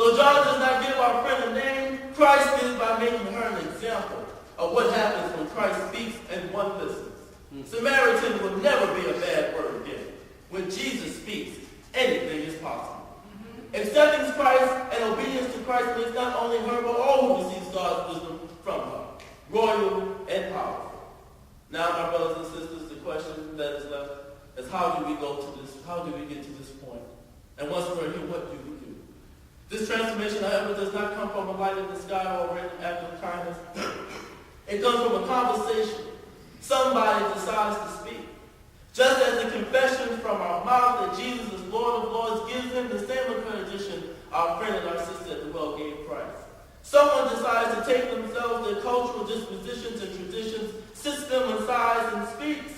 Though John does not give our friend a name, Christ did by making her an example of what happens when Christ speaks and one listens. Samaritan will never be a bad word again. When Jesus speaks, anything is possible. Accepting Christ and obedience to Christ makes not only her, but all who receive God's wisdom from her, royal and powerful. Now, my brothers and sisters, the question that is left is how do we go to this? How do we get to this point? And once we're here, what do we do? This transformation, however, does not come from a light in the sky or a random act of kindness. It comes from a conversation. Somebody decides to speak. Just as the confession from our mouth that Jesus is Lord of Lords gives them the same accreditation our friend and our sister at the well gave Christ. Someone decides to take themselves, their cultural dispositions and traditions, sits them aside and speaks.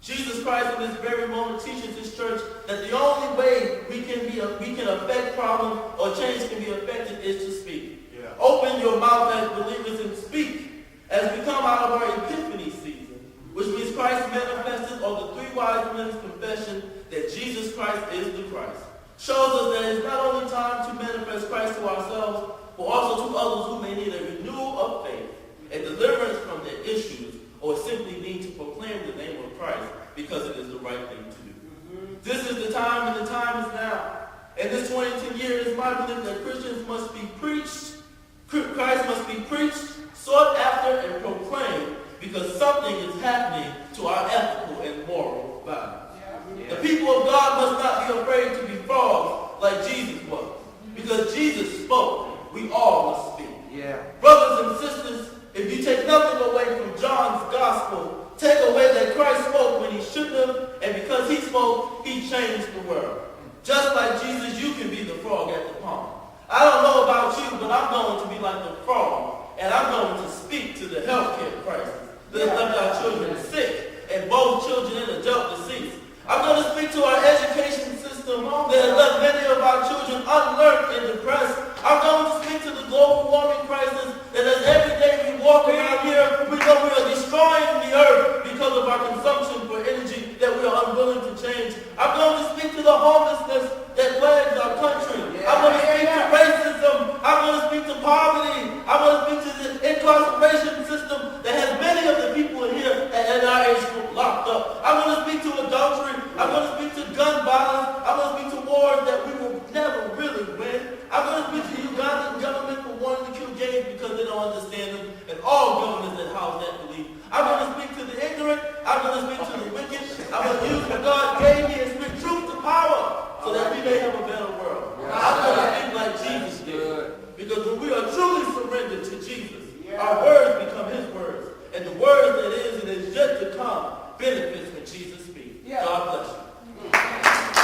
Jesus Christ in this very moment teaches his church that the only way we can affect problems or change can be affected is to speak. Yeah. Open your mouth as believers and speak. As we come out of our Epiphany season, which means Christ manifested on the three wise men's confession that Jesus Christ is the Christ, shows us that it's not only time to manifest Christ to ourselves, but also to others who may need a renewal of faith, a deliverance from their issues, or simply need to proclaim the name of Christ because it is the right thing to do. This is the time, and the time is now. In this 2010 year, it is my belief that Christians must be preached, Christ must be preached, sought after, and proclaimed, because something is happening to our ethical and moral values. The people of God must not be afraid to be frogs like Jesus was. Because Jesus spoke, we all must speak. Brothers and sisters, if you take nothing away from John's gospel, take away that Christ spoke when he shouldn't have, and because he spoke, he changed the world. Just like Jesus, you can be the frog at the pond. I don't know about you, but I'm going to be like the frog, and I'm going to speak to the healthcare crisis that has left our children sick, and both children and adult deceased. I'm going to speak to our education system that has left many of our children unlearned and depressed. I'm going to speak to the global warming crisis that as every day we walk around here, we know we are destroying the earth because of our consumption for energy that we are unwilling to change. I'm going to speak to the homelessness that plagues our country. I'm going to speak to racism. I'm going to speak to poverty. I'm going to speak to the incarceration system that has many of the people in here at our age group locked up. I'm going to speak to adultery. I'm going to speak to gun violence. I'm going to speak to wars that we will never really win. I'm going to speak to the Ugandan government for wanting to kill gays because they don't understand them, and all governments that house that belief. I'm going to speak to the ignorant. I'm going to speak to the wicked. I'm going to use what God gave me and speak truth to power so that we may have a better world. I'm going to think like Jesus did. Because when we are truly surrendered to Jesus, our words become his words. And the words that is and is yet to come benefits when Jesus speaks. God bless you.